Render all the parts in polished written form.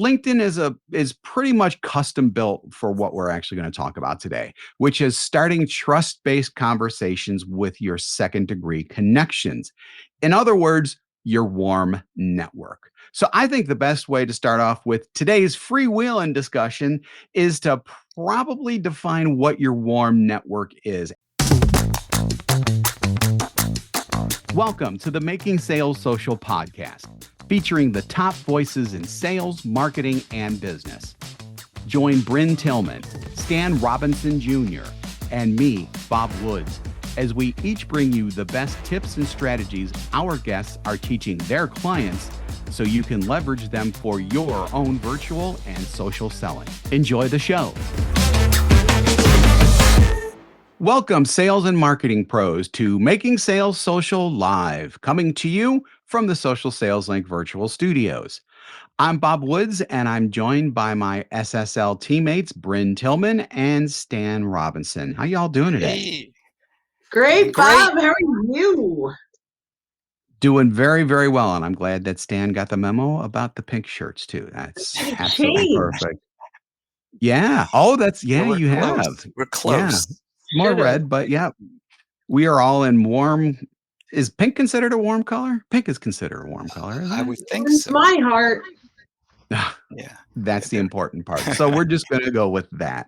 LinkedIn is pretty much custom built for what we're actually going to talk about today, which is starting trust-based conversations with your second degree connections. In other words, your warm network. So I think the best way to start off with today's freewheeling discussion is to probably define what your warm network is. Welcome to the Making Sales Social podcast, featuring the top voices in sales, marketing, and business. Join Bryn Tillman, Stan Robinson Jr., and me, Bob Woods, as we each bring you the best tips and strategies our guests are teaching their clients so you can leverage them for your own virtual and social selling. Enjoy the show. Welcome, sales and marketing pros, to Making Sales Social Live, coming to you from the Social Sales Link virtual studios. I'm Bob Woods, and I'm joined by my SSL teammates, Bryn Tillman and Stan Robinson. How y'all doing today? Hey, Great, Bob. How are you? Doing very, very well, and I'm glad that Stan got the memo about the pink shirts, too. That's absolutely perfect. Yeah. Oh, we're you close. have. We're close. Yeah. More red, but yeah, we are all in warm. Is pink considered a warm color? Pink is considered a warm color, isn't it? I would think so. My heart. Yeah. That's the important part. So we're just going to go with that.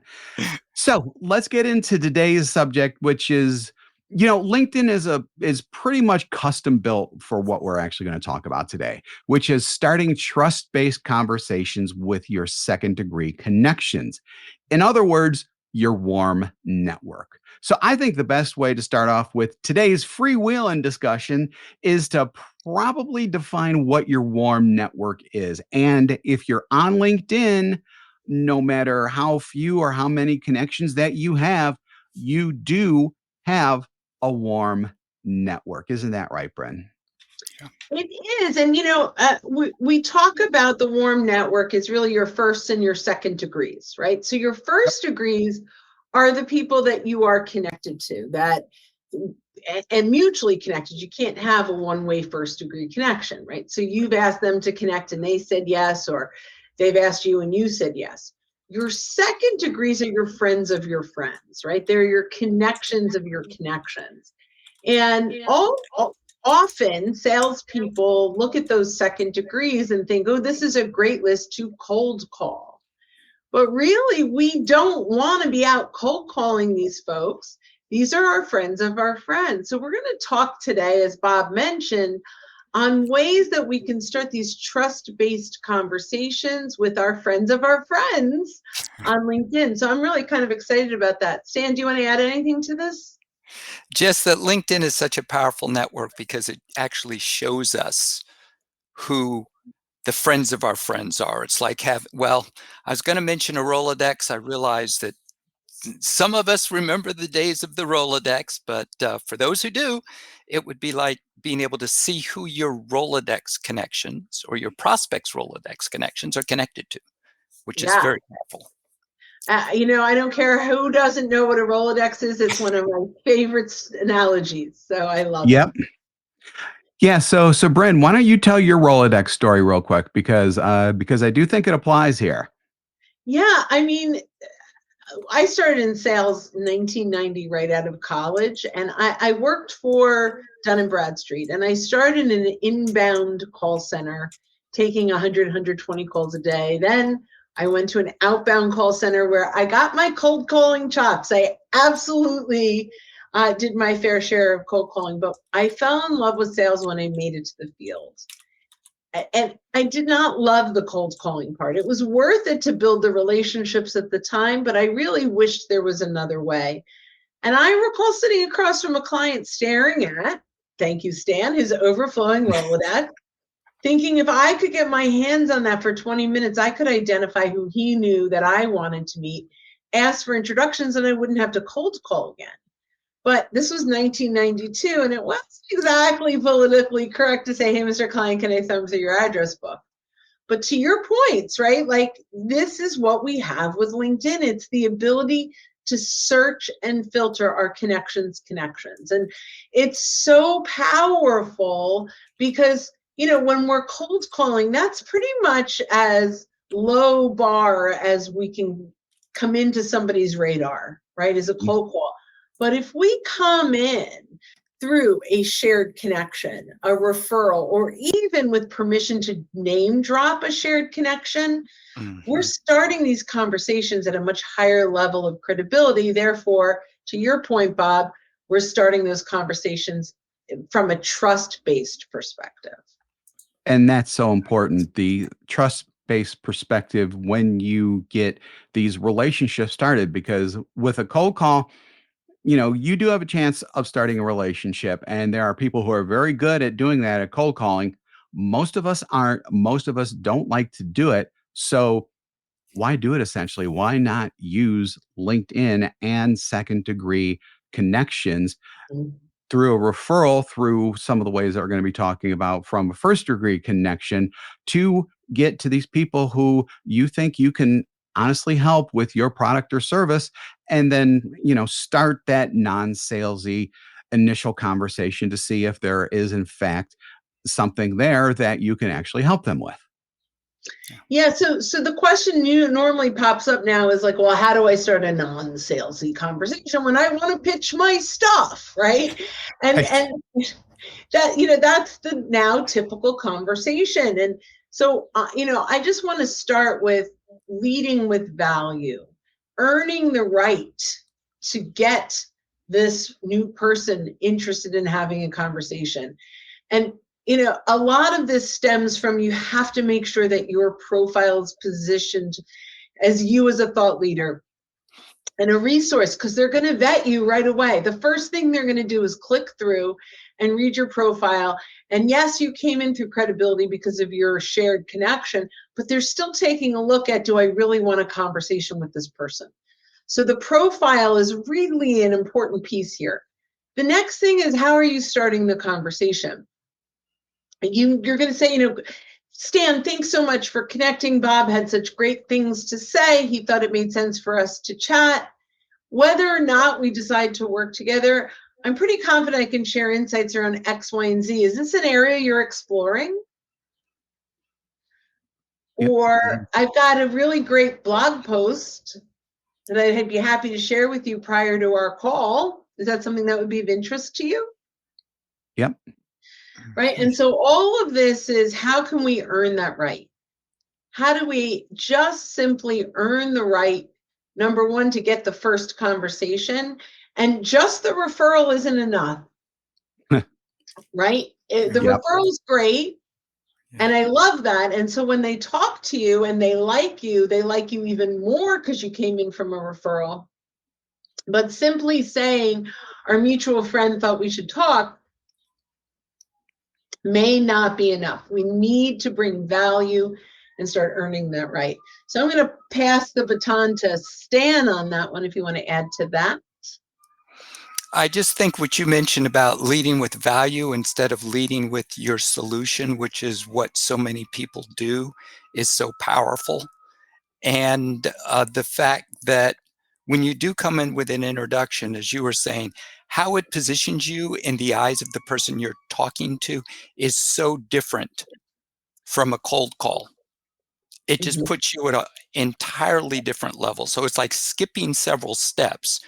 So let's get into today's subject, which is, LinkedIn is pretty much custom built for what we're actually going to talk about today, which is starting trust-based conversations with your second degree connections. In other words, your warm network. So I think the best way to start off with today's freewheeling discussion is to probably define what your warm network is. And if you're on LinkedIn, no matter how few or how many connections that you have, you do have a warm network. Isn't that right, Bryn? It is. And, we talk about the warm network is really your first and your second degrees, right? So your first degrees are the people that you are connected to, and mutually connected. You can't have a one-way first degree connection, right? So you've asked them to connect and they said yes, or they've asked you and you said yes. Your second degrees are your friends of your friends, right? They're your connections of your connections. And often salespeople look at those second degrees and think, oh, this is a great list to cold call. But really, we don't want to be out cold calling these folks. These are our friends of our friends. So we're going to talk today, as Bob mentioned, on ways that we can start these trust-based conversations with our friends of our friends on LinkedIn. So I'm really kind of excited about that. Stan, do you want to add anything to this? Just that LinkedIn is such a powerful network because it actually shows us who the friends of our friends are. It's like I was going to mention a Rolodex. I realized that some of us remember the days of the Rolodex, but for those who do, it would be like being able to see who your Rolodex connections or your prospects' Rolodex connections are connected to, which is very powerful. I don't care who doesn't know what a Rolodex is. It's one of my favorite analogies. So I love it. Yeah. So Bryn, why don't you tell your Rolodex story real quick? Because I do think it applies here. Yeah. I mean, I started in sales in 1990, right out of college, and I worked for Dun & Bradstreet, and I started in an inbound call center, taking 100, 120 calls a day. Then I went to an outbound call center where I got my cold calling chops. I absolutely did my fair share of cold calling, but I fell in love with sales when I made it to the field. And I did not love the cold calling part. It was worth it to build the relationships at the time, but I really wished there was another way. And I recall sitting across from a client staring at, thank you, Stan, his overflowing Rolodex, thinking if I could get my hands on that for 20 minutes, I could identify who he knew that I wanted to meet, ask for introductions, and I wouldn't have to cold call again. But this was 1992, and it wasn't exactly politically correct to say, hey, Mr. Client, can I thumb through your address book? But to your points, right? Like, this is what we have with LinkedIn. It's the ability to search and filter our connections. And it's so powerful because, when we're cold calling, that's pretty much as low bar as we can come into somebody's radar, right, as a cold call. But if we come in through a shared connection, a referral, or even with permission to name drop a shared connection, we're starting these conversations at a much higher level of credibility. Therefore, to your point, Bob, we're starting those conversations from a trust-based perspective. And that's so important. The trust-based perspective when you get these relationships started, because with a cold call, you do have a chance of starting a relationship. And there are people who are very good at doing that at cold calling. Most of us aren't. Most of us don't like to do it. So why do it essentially? Why not use LinkedIn and second degree connections through a referral, through some of the ways that we're going to be talking about from a first degree connection, to get to these people who you think you can honestly help with your product or service, and then start that non-salesy initial conversation to see if there is in fact something there that you can actually help them with. Yeah, so the question normally pops up now is like, well, how do I start a non-salesy conversation when I want to pitch my stuff, right? And that that's the now typical conversation. And so I just want to start with leading with value, earning the right to get this new person interested in having a conversation. And a lot of this stems from, you have to make sure that your profile is positioned as you as a thought leader and a resource, because they're going to vet you right away. The first thing they're going to do is click through and read your profile. And yes, you came in through credibility because of your shared connection, but they're still taking a look at, do I really want a conversation with this person? So the profile is really an important piece here. The next thing is, how are you starting the conversation? You're going to say, Stan, thanks so much for connecting. Bob had such great things to say. He thought it made sense for us to chat. Whether or not we decide to work together, I'm pretty confident I can share insights around X, Y, and Z. Is this an area you're exploring? Yep. Or I've got a really great blog post that I'd be happy to share with you prior to our call. Is that something that would be of interest to you? Yep. Right. And so all of this is, how can we earn that right? How do we just simply earn the right, number one, to get the first conversation? And just the referral isn't enough, right? The referral is great. And I love that. And so when they talk to you and they like you even more because you came in from a referral. But simply saying, our mutual friend thought we should talk, may not be enough. We need to bring value and start earning that right. So I'm going to pass the baton to Stan on that one, if you want to add to that. I just think what you mentioned about leading with value instead of leading with your solution, which is what so many people do, is so powerful. And the fact that when you do come in with an introduction, as you were saying, how it positions you in the eyes of the person you're talking to is so different from a cold call. It just puts you at an entirely different level. So it's like skipping several steps,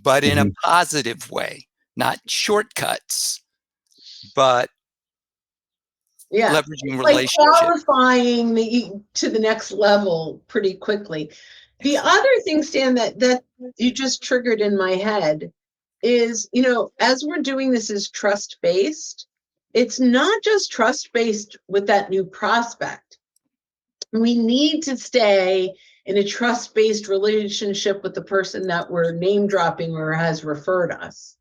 but in a positive way, not shortcuts, but leveraging like relationships. qualifying to the next level pretty quickly. The other thing, Stan, that you just triggered in my head is, as we're doing this as trust-based, it's not just trust-based with that new prospect. We need to stay in a trust-based relationship with the person that we're name dropping or has referred us.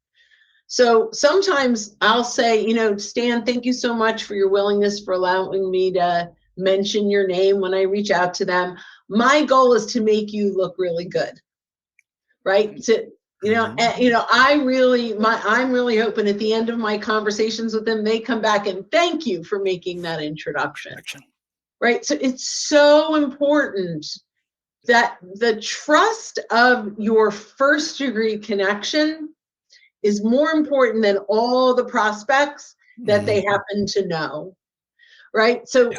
So sometimes I'll say, Stan, thank you so much for your willingness for allowing me to mention your name when I reach out to them. My goal is to make you look really good, right? I'm really hoping at the end of my conversations with them, they come back and thank you for making that introduction. Right? So it's so important that the trust of your first degree connection is more important than all the prospects that they happen to know. Right? So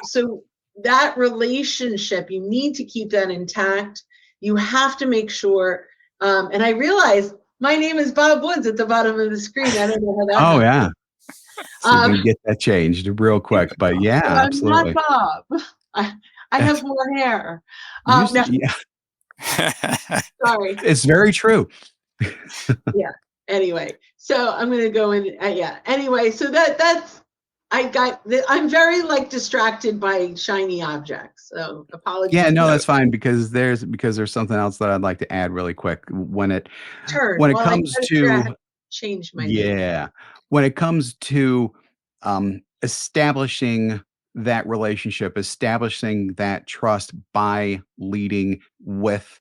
that relationship, you need to keep that intact. You have to make sure, and I realize my name is Bob Woods at the bottom of the screen. I don't know how that Oh, happened. yeah. See if we can get that changed real quick. But yeah, But I'm not absolutely. Bob. I have more hair. No, Yeah, sorry. it's very true. Yeah. Anyway, so I'm going to go in. Yeah. Anyway, so that's, I'm very like distracted by shiny objects. So apologies. Yeah, no, that's fine because there's something else that I'd like to add really quick. When it Well, I comes gotta figure out how to to change my name. yeah, when it comes to establishing that relationship, establishing that trust by leading with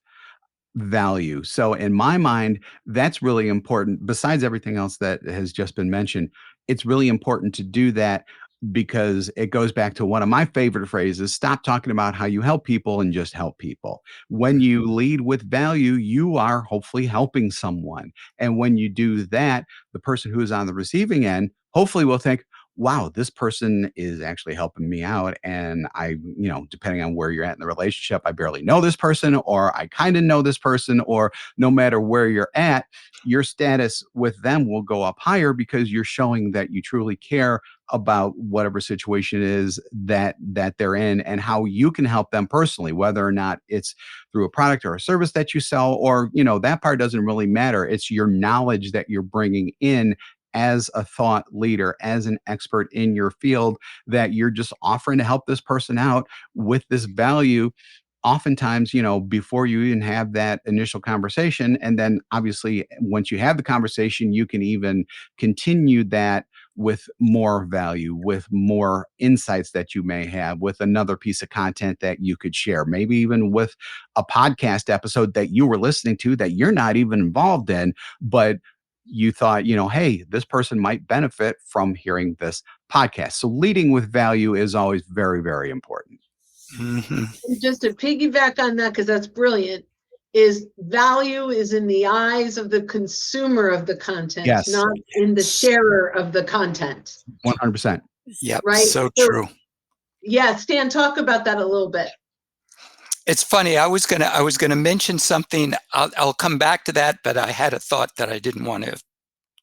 value. So in my mind, that's really important. Besides everything else that has just been mentioned, it's really important to do that because it goes back to one of my favorite phrases: stop talking about how you help people and just help people. When you lead with value, you are hopefully helping someone. And when you do that, the person who is on the receiving end hopefully will think, wow, this person is actually helping me out. And I, depending on where you're at in the relationship, I barely know this person, or I kind of know this person, or no matter where you're at, your status with them will go up higher because you're showing that you truly care about whatever situation is that they're in and how you can help them personally, whether or not it's through a product or a service that you sell, or that part doesn't really matter. It's your knowledge that you're bringing in as a thought leader, as an expert in your field, that you're just offering to help this person out with this value. Oftentimes, before you even have that initial conversation. And then obviously, once you have the conversation, you can even continue that with more value, with more insights that you may have, with another piece of content that you could share, maybe even with a podcast episode that you were listening to that you're not even involved in, but you thought, hey, this person might benefit from hearing this podcast. So leading with value is always very, very important. Mm-hmm. And just to piggyback on that, because that's brilliant, is value is in the eyes of the consumer of the content, Yes. not in the sharer of the content. 100%. Yep. Right. So true. Yeah, Stan, talk about that a little bit. It's funny. I was gonna mention something. I'll come back to that, but I had a thought that I didn't want to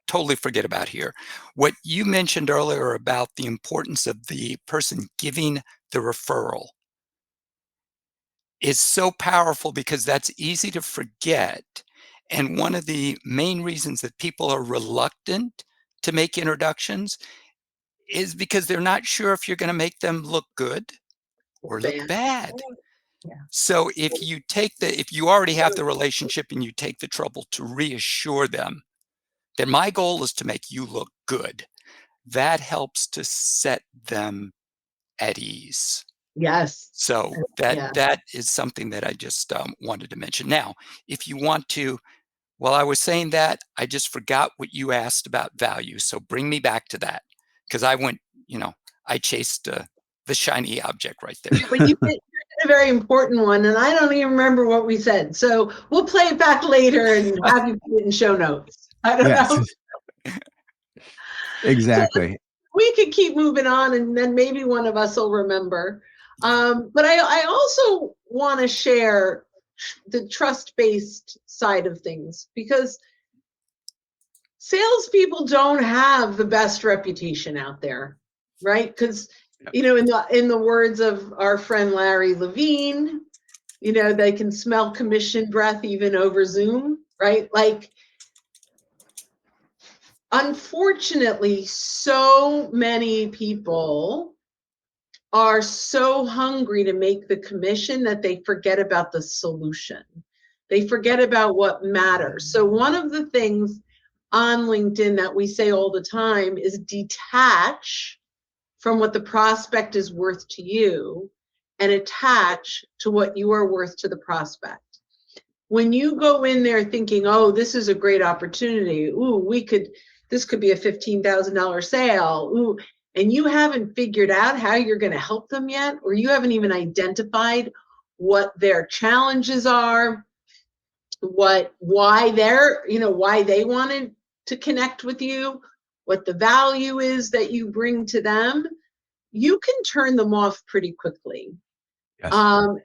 totally forget about here. What you mentioned earlier about the importance of the person giving the referral is so powerful because that's easy to forget. And one of the main reasons that people are reluctant to make introductions is because they're not sure if you're going to make them look good or look bad. Yeah. So if you already have the relationship and you take the trouble to reassure them that my goal is to make you look good, that helps to set them at ease. Yes. So that is something that I just wanted to mention. Now, if you want to, while I was saying that, I just forgot what you asked about value. So bring me back to that, because I went, I chased the shiny object right there. But you did a very important one, and I don't even remember what we said. So we'll play it back later and have you put it in show notes. I don't know. Exactly. So we could keep moving on, and then maybe one of us will remember. But I also want to share the trust-based side of things, because salespeople don't have the best reputation out there, right? Because in the words of our friend Larry Levine, they can smell commission breath even over Zoom, right? Like, unfortunately, so many people are so hungry to make the commission that they forget about the solution. They forget about what matters. So one of the things on LinkedIn that we say all the time is detach from what the prospect is worth to you and attach to what you are worth to the prospect. When you go in there thinking, oh, this is a great opportunity, ooh, this could be a $15,000 sale, ooh, and you haven't figured out how you're going to help them yet, or you haven't even identified what their challenges are, why they wanted to connect with you, what the value is that you bring to them, you can turn them off pretty quickly. Yes.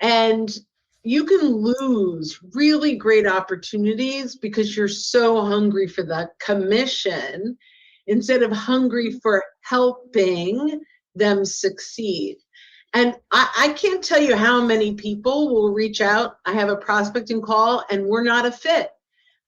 And you can lose really great opportunities because you're so hungry for the commission instead of hungry for helping them succeed. And I can't tell you how many people will reach out. I have a prospecting call and we're not a fit.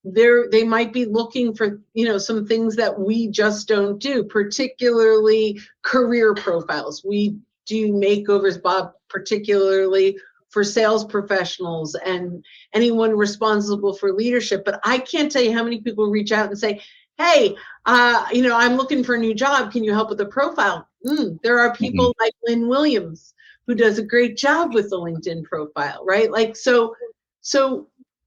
They might be looking for, some things that we just don't do, particularly career profiles. We do makeovers, Bob, particularly for sales professionals and anyone responsible for leadership. But I can't tell you how many people reach out and say, hey, I'm looking for a new job. Can you help with the profile? There are people like Lynn Williams who does a great job with the LinkedIn profile, right? Like, so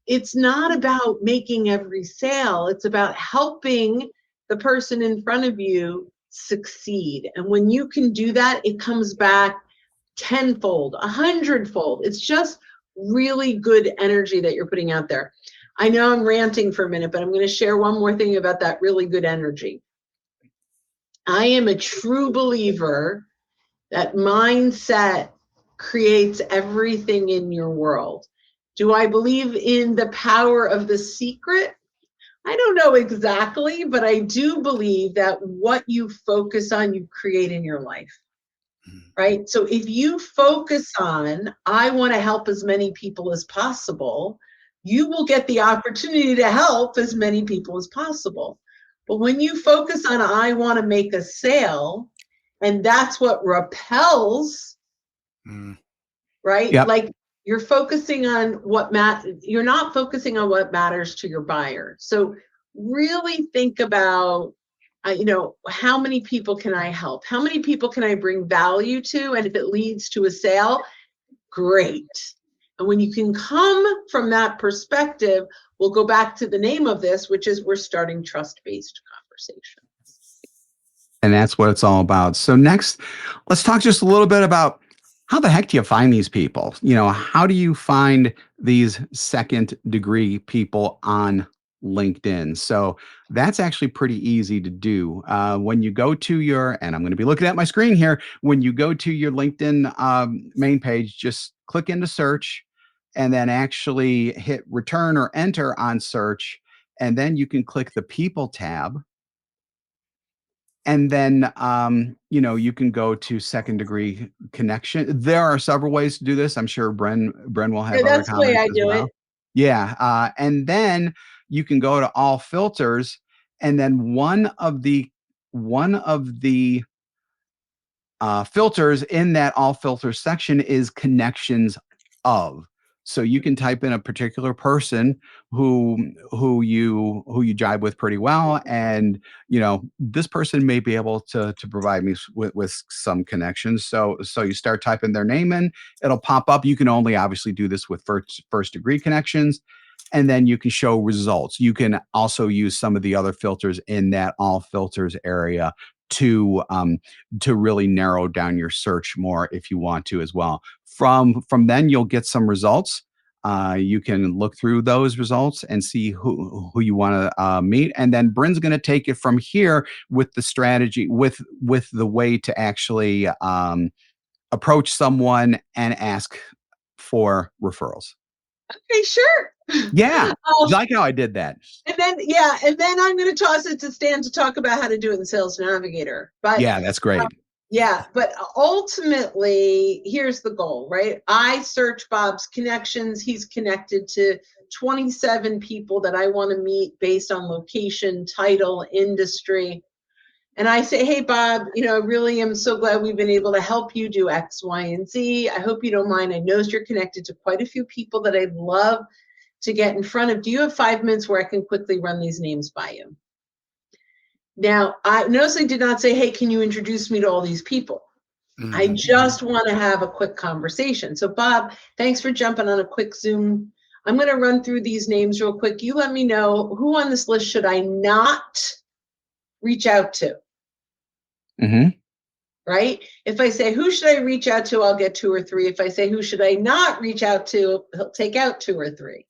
it's not about making every sale. It's about helping the person in front of you succeed. And when you can do that, it comes back tenfold, 100-fold. It's just really good energy that you're putting out there. I know I'm ranting for a minute, but I'm going to share one more thing about that really good energy. I am a true believer that mindset creates everything in your world. Do I believe in the power of the secret? I don't know exactly, but I do believe that what you focus on, you create in your life, right? So if you focus on, I want to help as many people as possible, you will get the opportunity to help as many people as possible. But when you focus on, I want to make a sale, and that's what repels, right? Yep. Like, you're focusing on you're not focusing on what matters to your buyer. So really think about, how many people can I help? How many people can I bring value to? And if it leads to a sale, great. And when you can come from that perspective, we'll go back to the name of this, which is we're starting trust-based conversations. And that's what it's all about. So next, let's talk just a little bit about how the heck do you find these people? How do you find these second degree people on LinkedIn? So that's actually pretty easy to do. When you go to and I'm going to be looking at my screen here, when you go to your LinkedIn main page, just click into search and then actually hit return or enter on search. And then you can click the people tab. And then, you can go to second degree connection. There are several ways to do this. I'm sure Bren will have Yeah, other that's the way comments I as do well. it. Yeah. And then you can go to all filters. And then one of the filters in that all filters section is connections of. So you can type in a particular person who you jive with pretty well, and this person may be able to provide me with some connections. So you start typing their name in, it'll pop up. You can only obviously do this with first degree connections, and then you can show results. You can also use some of the other filters in that all filters area to really narrow down your search more if you want to as well. From then you'll get some results. You can look through those results and see who you want to meet, and then Bryn's going to take it from here with the strategy, with the way to actually approach someone and ask for referrals. Okay, sure. Yeah, you like how I did that? And then I'm going to toss it to Stan to talk about how to do it in Sales Navigator. But Yeah, that's great. but ultimately, here's the goal, right? I search Bob's connections. He's connected to 27 people that I want to meet based on location, title, industry. And I say, hey, Bob, I really am so glad we've been able to help you do X, Y, and Z. I hope you don't mind. I know you're connected to quite a few people that I'd love to get in front of. Do you have 5 minutes where I can quickly run these names by you? Now, I notice I did not say, hey, can you introduce me to all these people? I just want to have a quick conversation. So, Bob, thanks for jumping on a quick Zoom. I'm going to run through these names real quick. You let me know who on this list should I not reach out to? Right? If I say, who should I reach out to? I'll get 2 or 3. If I say, who should I not reach out to? He'll take out 2 or 3.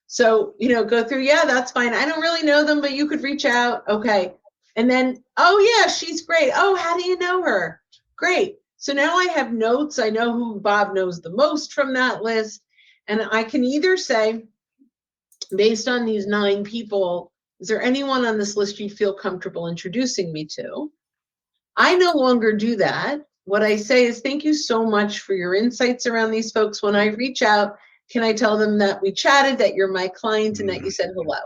So, go through, yeah, that's fine. I don't really know them, but you could reach out. Okay. And then, oh, yeah, she's great. Oh, how do you know her? Great. So now I have notes. I know who Bob knows the most from that list. And I can either say, based on these 9 people, is there anyone on this list you feel comfortable introducing me to? I no longer do that. What I say is, thank you so much for your insights around these folks. When I reach out, can I tell them that we chatted, that you're my client, and that you said hello?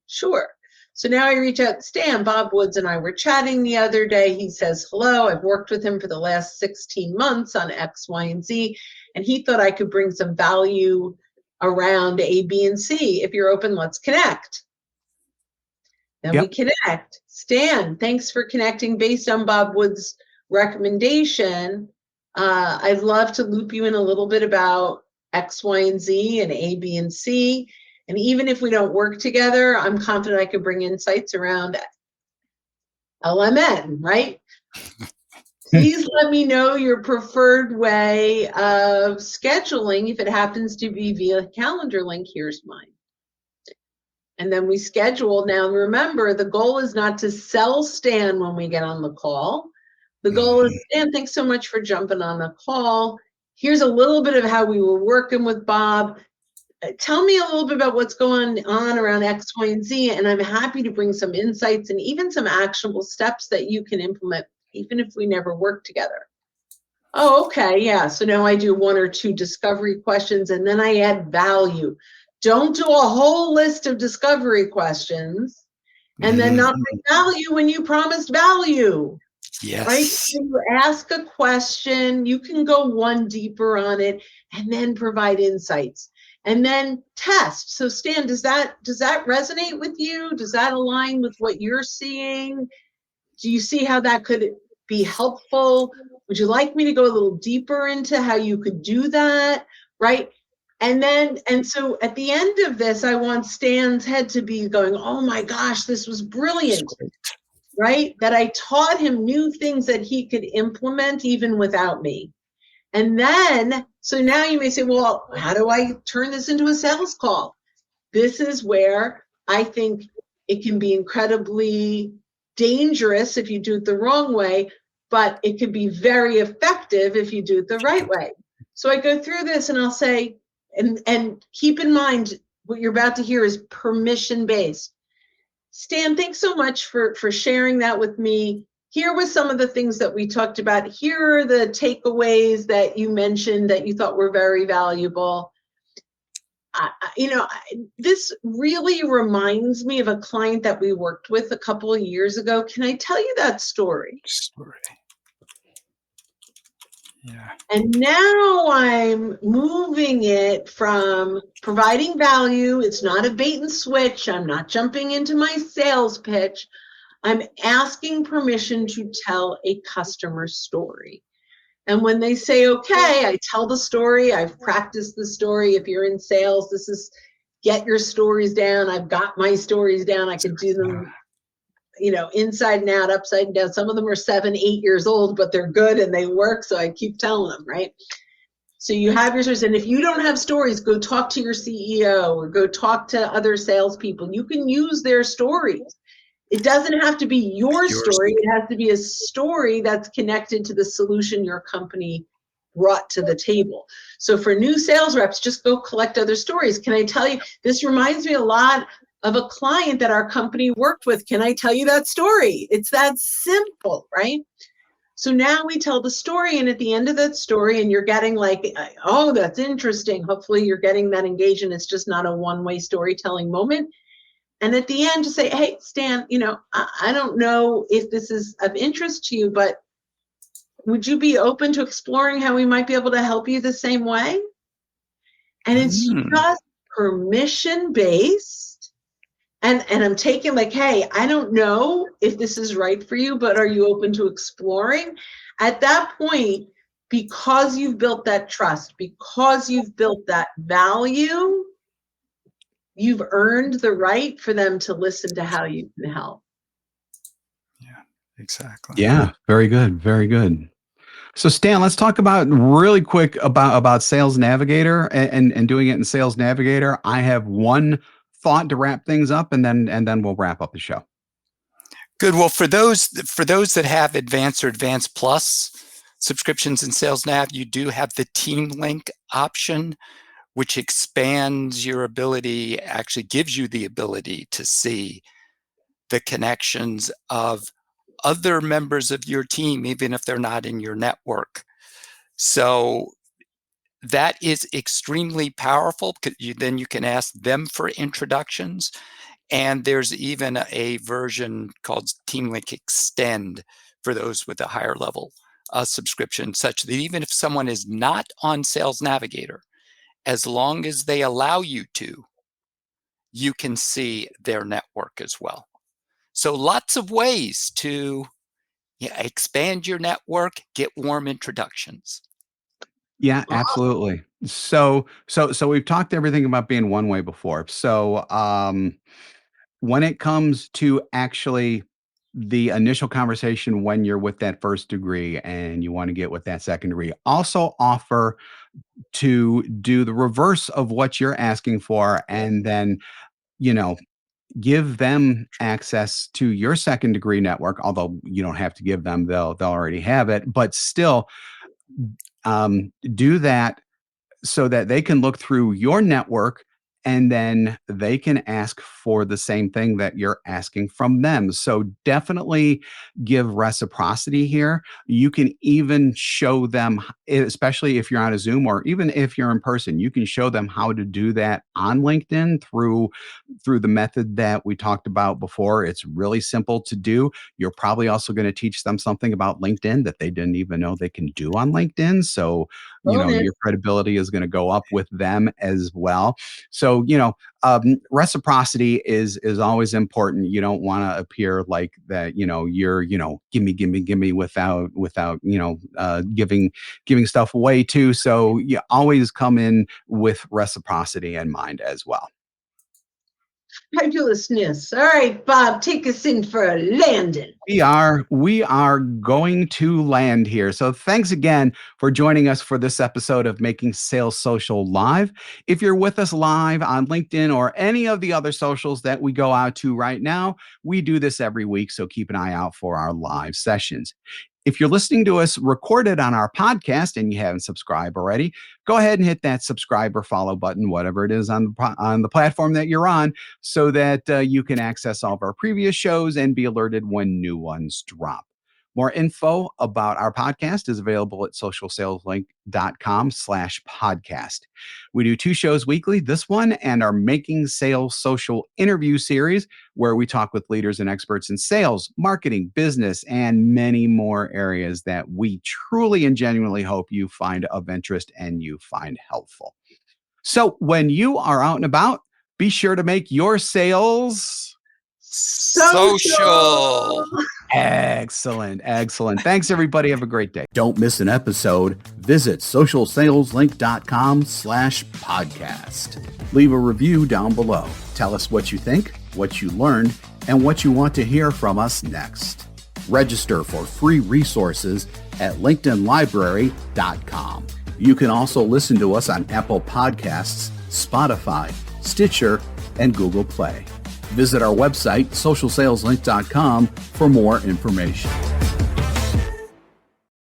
Sure. So now I reach out, Stan, Bob Woods and I were chatting the other day. He says hello. I've worked with him for the last 16 months on X, Y, and Z, and he thought I could bring some value around A, B, and C. If you're open, let's connect. Then we connect. Stan, thanks for connecting based on Bob Wood's recommendation. I'd love to loop you in a little bit about X, Y, and Z and A, B, and C. And even if we don't work together, I'm confident I could bring insights around LMN, right? Please let me know your preferred way of scheduling. If it happens to be via calendar link, here's mine. And then we schedule. Now, remember, the goal is not to sell Stan when we get on the call. The goal is, Stan, thanks so much for jumping on the call. Here's a little bit of how we were working with Bob. Tell me a little bit about what's going on around X, Y, and Z, and I'm happy to bring some insights and even some actionable steps that you can implement, even if we never work together. Oh, okay, yeah, so now I do 1 or 2 discovery questions, and then I add value. Don't do a whole list of discovery questions and then not bring value when you promised value. Yes. Right? So you ask a question, you can go 1 deeper on it, and then provide insights. And then test. So Stan, does that resonate with you? Does that align with what you're seeing? Do you see how that could be helpful? Would you like me to go a little deeper into how you could do that? Right? And so at the end of this, I want Stan's head to be going, oh my gosh, this was brilliant. Right? That I taught him new things that he could implement even without me. And then, so now you may say, well, how do I turn this into a sales call? This is where I think it can be incredibly dangerous if you do it the wrong way, but it can be very effective if you do it the right way. So I go through this and I'll say, and keep in mind what you're about to hear is permission-based. Stan, thanks so much for sharing that with me. Here was some of the things that we talked about. Here are the takeaways that you mentioned that you thought were very valuable. This really reminds me of a client that we worked with a couple of years ago. Can I tell you that story? Yeah. And now I'm moving it from providing value. It's not a bait and switch. I'm not jumping into my sales pitch. I'm asking permission to tell a customer story. And when they say, okay, I tell the story. I've practiced the story. If you're in sales, this is get your stories down. I've got my stories down. I can do them, inside and out, upside and down. Some of them are 7, 8 years old, but they're good and they work. So I keep telling them, right? So you have your stories. And if you don't have stories, go talk to your CEO or go talk to other salespeople. You can use their stories. It doesn't have to be your story. It has to be a story that's connected to the solution your company brought to the table. So for new sales reps, just go collect other stories. Can I tell you, this reminds me a lot of a client that our company worked with. Can I tell you that story? It's that simple, right? So now we tell the story, and at the end of that story, and you're getting like, oh, that's interesting. Hopefully you're getting that engaged, and it's just not a one-way storytelling moment. And at the end, to say, hey, Stan, I don't know if this is of interest to you, but would you be open to exploring how we might be able to help you the same way? And it's just permission-based. And I'm taking like, hey, I don't know if this is right for you, but are you open to exploring? At that point, because you've built that trust, because you've built that value, you've earned the right for them to listen to how you can help. Yeah, exactly. Yeah, very good. Very good. So Stan, let's talk about really quick about Sales Navigator and doing it in Sales Navigator. I have one thought to wrap things up, and then we'll wrap up the show. Good. Well, for those that have Advanced or Advanced Plus, subscriptions in Sales Nav, you do have the team link option, which expands your ability, actually gives you the ability to see the connections of other members of your team, even if they're not in your network. So that is extremely powerful. Then you can ask them for introductions. And there's even a version called Team Link Extend for those with a higher level subscription, such that even if someone is not on Sales Navigator, as long as they allow you to, you can see their network as well. So lots of ways to expand your network, get warm introductions. Yeah, absolutely. So we've talked everything about being one way before. So when it comes to actually the initial conversation when you're with that first degree and you want to get with that second degree, also offer to do the reverse of what you're asking for, and then, you know, give them access to your second degree network, although you don't have to give them, they'll already have it, but still do that so that they can look through your network and then they can ask for the same thing that you're asking from them. So definitely give reciprocity here. You can even show them, especially if you're on a Zoom or even if you're in person, you can show them how to do that on LinkedIn through the method that we talked about before. It's really simple to do. You're probably also going to teach them something about LinkedIn that they didn't even know they can do on LinkedIn. So Bonus. your credibility is going to go up with them as well. So, reciprocity is always important. You don't want to appear like that, you're, gimme without, giving stuff away too. So you always come in with reciprocity in mind as well. Fabulousness. All right, Bob, take us in for a landing. We are going to land here. So thanks again for joining us for this episode of Making Sales Social Live. If you're with us live on LinkedIn or any of the other socials that we go out to right now, we do this every week, so keep an eye out for our live sessions. If you're listening to us recorded on our podcast and you haven't subscribed already, go ahead and hit that subscribe or follow button, whatever it is on the platform that you're on, so that you can access all of our previous shows and be alerted when new ones drop. More info about our podcast is available at socialsaleslink.com/podcast. We do 2 shows weekly, this one and our Making Sales Social interview series, where we talk with leaders and experts in sales, marketing, business, and many more areas that we truly and genuinely hope you find of interest and you find helpful. So when you are out and about, be sure to make your sales Social. Excellent. Thanks, everybody. Have a great day. Don't miss an episode. Visit socialsaleslink.com/podcast. Leave a review down below. Tell us what you think, what you learned, and what you want to hear from us next. Register for free resources at linkedinlibrary.com. You can also listen to us on Apple Podcasts, Spotify, Stitcher, and Google Play. Visit our website, socialsaleslink.com, for more information.